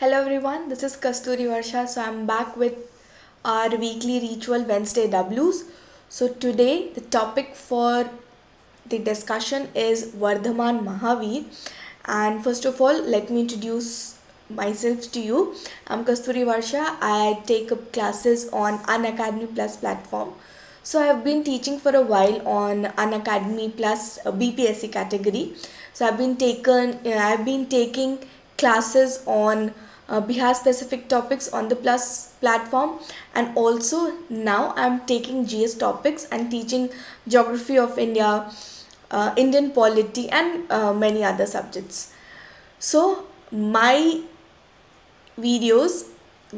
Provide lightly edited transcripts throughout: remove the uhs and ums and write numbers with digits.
Hello everyone, this is Kasturi Varsha. So I'm back with our weekly ritual Wednesday W's. So today the topic for the discussion is Vardhaman Mahavir. And first of all, let me introduce myself to you. I'm Kasturi Varsha. I take up classes on Unacademy Plus platform. So I've been teaching for a while on Unacademy Plus BPSC category. So I've been taking classes on Bihar specific topics on the Plus platform, and also now I'm taking GS topics and teaching geography of India, Indian polity, and many other subjects. So my videos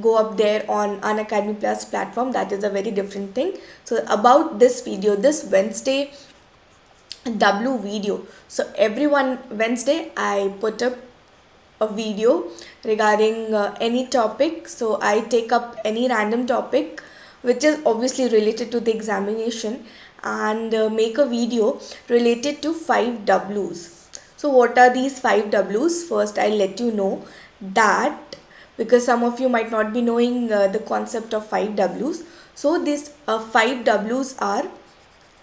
go up there on Unacademy Plus platform. That is a very different thing. So about this video, this Wednesday W video. So every one Wednesday I put up a video regarding any topic. So I take up any random topic which is obviously related to the examination and make a video related to 5 W's. So what are these 5 W's? First I'll let you know that, because some of you might not be knowing the concept of 5 W's. So these 5 W's are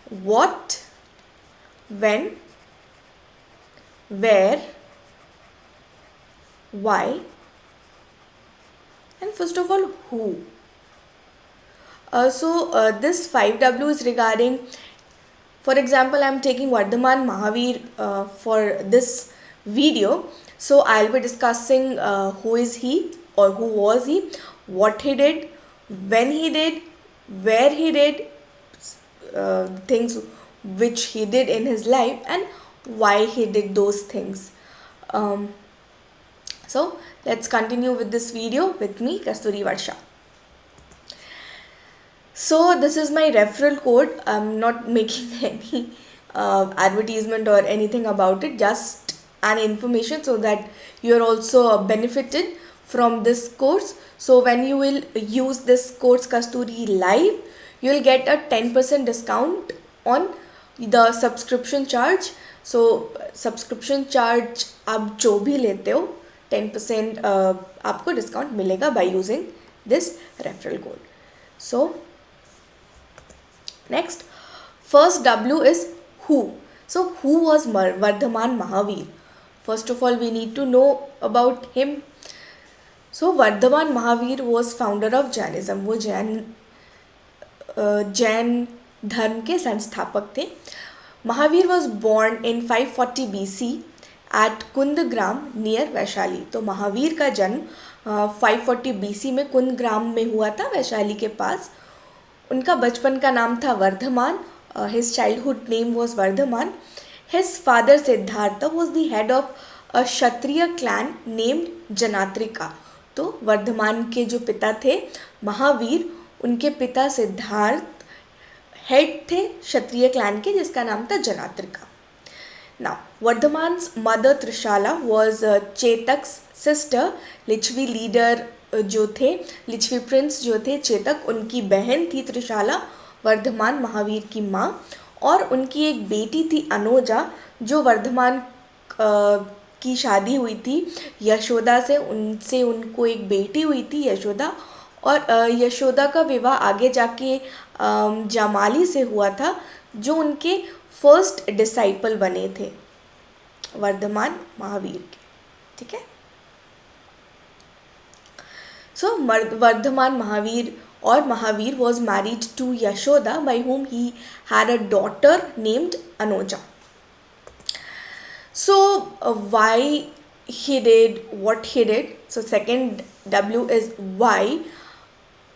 what, when, where, why, and first of all who. This 5W is regarding, for example, I'm taking Vardhaman Mahavir for this video. So I'll be discussing who is he or who was he, what he did, when he did, where he did, things which he did in his life, and why he did those things. So let's continue with this video with me, Kasturi Varsha. So this is my referral code. I'm not making any advertisement or anything about it, just an information so that you're also benefited from this course. So when you will use this course Kasturi Live, you'll get a 10% discount on the subscription charge. So subscription charge आप जो भी लेते हो 10% आपको discount मिलेगा by using this referral code. So next, first W is who. So who was Vardhaman Mahavir? First of all, we need to know about him. So Vardhaman Mahavir was founder of Jainism. वो जैन धर्म के संस्थापक थे. Mahavir was born in 540 BC at Kundgram near Vaishali. तो महावीर का जन्म 540 BC में कुंदग्राम में हुआ था, वैशाली के पास. उनका बचपन का नाम था Varthaman. His childhood name was Vardhaman. His father Siddhartha was the head of a Kshatriya clan named Janatrika. तो वर्धमान के जो पिता थे महावीर, उनके पिता सिद्धार्थ हेड थे क्षत्रिय क्लैन के जिसका नाम था जनात्रिका. Now, Vardhaman's mother Trishala was Chetak's sister. Licchavi leader जो थे, लिच्छवी प्रिंस जो थे चेतक, उनकी बहन थी त्रिशाला, वर्धमान महावीर की माँ. और उनकी एक बेटी थी अनोजा, जो वर्धमान की शादी हुई थी यशोदा से. उनसे उनको एक बेटी हुई थी यशोदा, और यशोदा का विवाह आगे जाके जामाली से हुआ था, जो उनके फर्स्ट डिसाइपल बने थे वर्धमान महावीर के. ठीक है. So Vardhaman Mahavir or Mahavir was married to Yashoda, by whom he had a daughter named Anoja. So why he did what he did. So second W is why.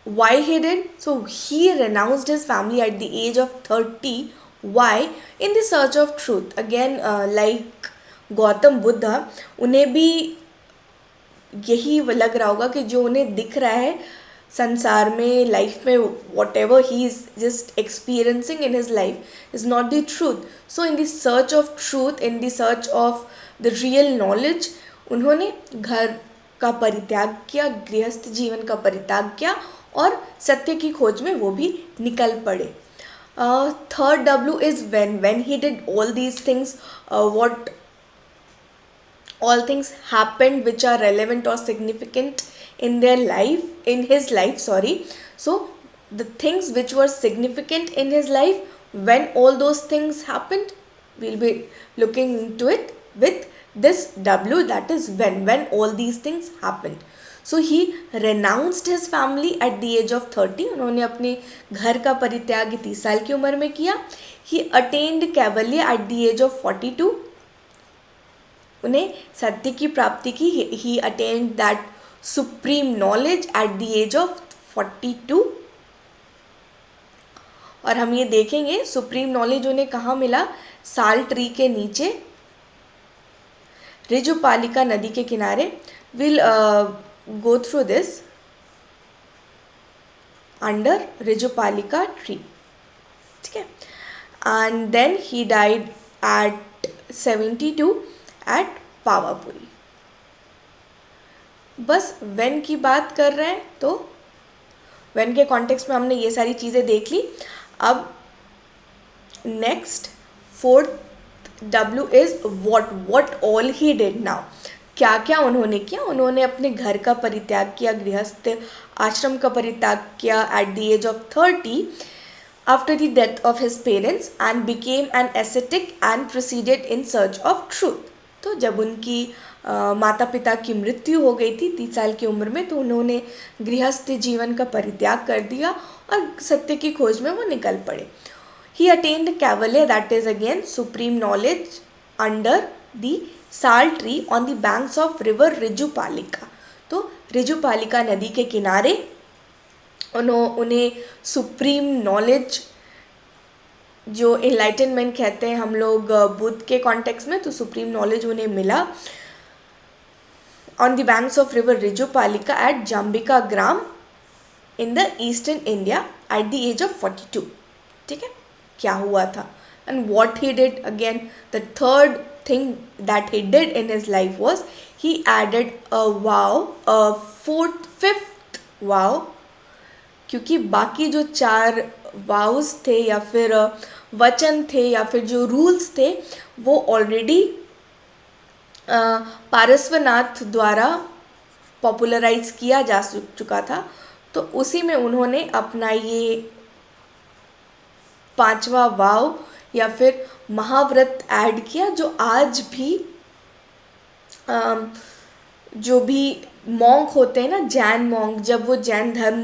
Why he did? So he renounced his family at the age of 30. Why? In the search of truth. Again, like Gautam Buddha, उन्हें भी यही लग रहा होगा कि जो उन्हें दिख रहा है संसार में, लाइफ में, what ever he is just experiencing in his life is not the truth. So in the search of truth, in the search of the real knowledge, उन्होंने घर का परित्याग किया, गृहस्थ जीवन का परित्याग किया और सत्य की खोज में वो भी निकल पड़े. Third W is when he did all these things, what all things happened which are relevant or significant in their life, in his life, sorry. So the things which were significant in his life, when all those things happened, we'll be looking into it with this W, that is when all these things happened. So he renounced his family at the age of 30. उन्होंने अपने घर का परित्याग 30 साल की उम्र में किया. He attained Kaivalya at the age of 42. उन्हें सत्य की प्राप्ति की. He attained that supreme knowledge at the age of 42. और हम ये देखेंगे सुप्रीम नॉलेज उन्हें कहाँ मिला. साल ट्री के नीचे, ऋजुपालिका नदी के किनारे. Will go through this under Rijupalika tree. ठीक है. And then he died at 72 at Pawapuri. बस वेन की बात कर रहे हैं तो वेन के कॉन्टेक्स्ट में हमने ये सारी चीज़ें देख ली. अब next fourth W is what all he did now. क्या क्या उन्होंने किया. उन्होंने अपने घर का परित्याग किया, गृहस्थ आश्रम का परित्याग किया at the age of 30 after the death of his parents and became an ascetic and proceeded in search of truth. तो जब उनकी माता पिता की मृत्यु हो गई थी 30 साल की उम्र में, तो उन्होंने गृहस्थ जीवन का परित्याग कर दिया और सत्य की खोज में वो निकल पड़े. He attained Kaivalya, that is again supreme knowledge, under the sal tree on the banks of river Rijupalika. तो ऋजुपालिका नदी के किनारे उन्हें सुप्रीम नॉलेज, जो एनलाइटनमेंट कहते हैं हम लोग बुद्ध के कॉन्टेक्स्ट में, तो सुप्रीम नॉलेज उन्हें मिला on the banks of river Rijupalika at Jambika Gram in the eastern India at the age of 42. ठीक है. क्या हुआ था and what he did. Again, the third thing that he did in his life was he added a vow, a fifth vow, क्योंकि बाकी जो 4 vows थे या फिर वचन थे या फिर जो रूल्स थे वो ऑलरेडी पारस्वनाथ द्वारा पॉपुलराइज किया जा चुका था. तो उसी में उन्होंने अपना ये 5वां वाव या फिर महाव्रत ऐड किया, जो आज भी जो भी मॉन्क होते हैं ना, जैन मॉन्क, जब वो जैन धर्म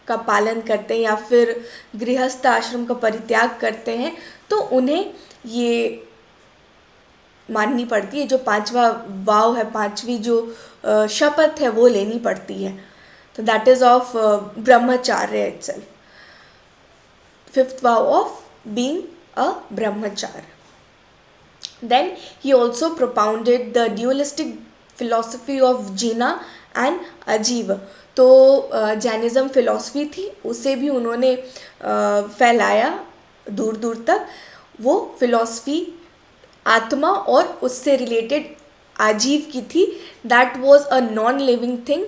का पालन करते हैं या फिर गृहस्थ आश्रम का परित्याग करते हैं, तो उन्हें ये माननी पड़ती है. जो 5वां वाव है, 5वीं जो शपथ है, वो लेनी पड़ती है. तो that is of ब्रह्मचार्य itself. 5th vow of being a brahmachar. Then he also propounded the dualistic philosophy of Jina and Ajiva. तो जैनिज़्म फिलॉसफी थी, उसे भी उन्होंने फैलाया दूर दूर तक. वो फिलॉसफी आत्मा और उससे रिलेटेड आजीव की थी. That was a non living thing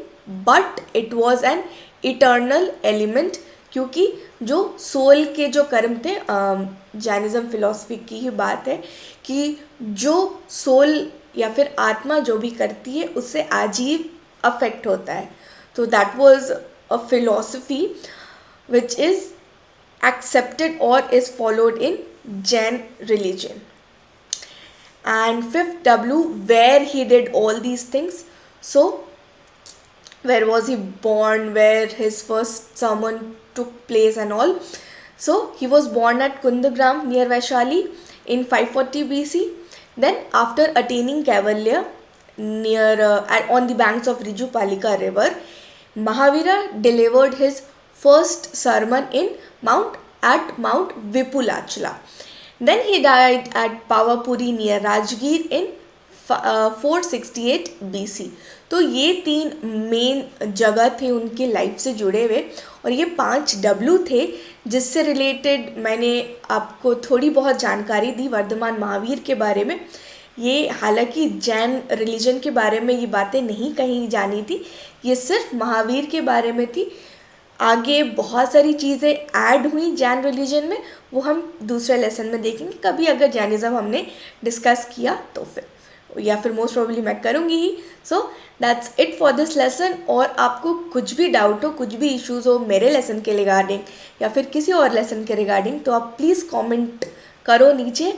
but it was an eternal element, क्योंकि जो सोल के जो कर्म थे, जैनिज़्म फिलॉसफी की ही बात है कि जो सोल या फिर आत्मा जो भी करती है उससे आजीव अफेक्ट होता है. तो that was a philosophy which is accepted or is followed in Jain religion. And 5th W, where he did all these things. So where was he born, where his first sermon took place and all. So he was born at Kundagram near Vaishali in 540 BC. Then after attaining Kaivalya near on the banks of Rijupalika river, Mahavira delivered his first sermon in Mount Vipulachala. Then he died at Pavapuri near Rajgir in 468 BC. तो ये 3 main जगह थे उनकी life से जुड़े हुए, और ये 5 W थे जिससे रिलेटेड मैंने आपको थोड़ी बहुत जानकारी दी वर्धमान महावीर के बारे में. ये हालांकि जैन रिलीजन के बारे में ये बातें नहीं कहीं जानी थी, ये सिर्फ महावीर के बारे में थी. आगे बहुत सारी चीज़ें ऐड हुई जैन रिलीजन में, वो हम दूसरे लेसन में देखेंगे कभी, अगर जैनिज़्म हमने डिस्कस किया तो फिर. या फिर मोस्ट प्रोबेबली मैं करूँगी ही. So that's it for this lesson. और आपको कुछ भी डाउट हो, कुछ भी इश्यूज़ हो मेरे लेसन के रिगार्डिंग या फिर किसी और लेसन के रिगार्डिंग, तो आप प्लीज़ कमेंट करो नीचे.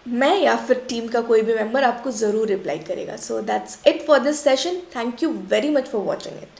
मैं या फिर टीम का कोई भी मेंबर आपको ज़रूर रिप्लाई करेगा. सो that's it for this session. Thank you very much for watching it.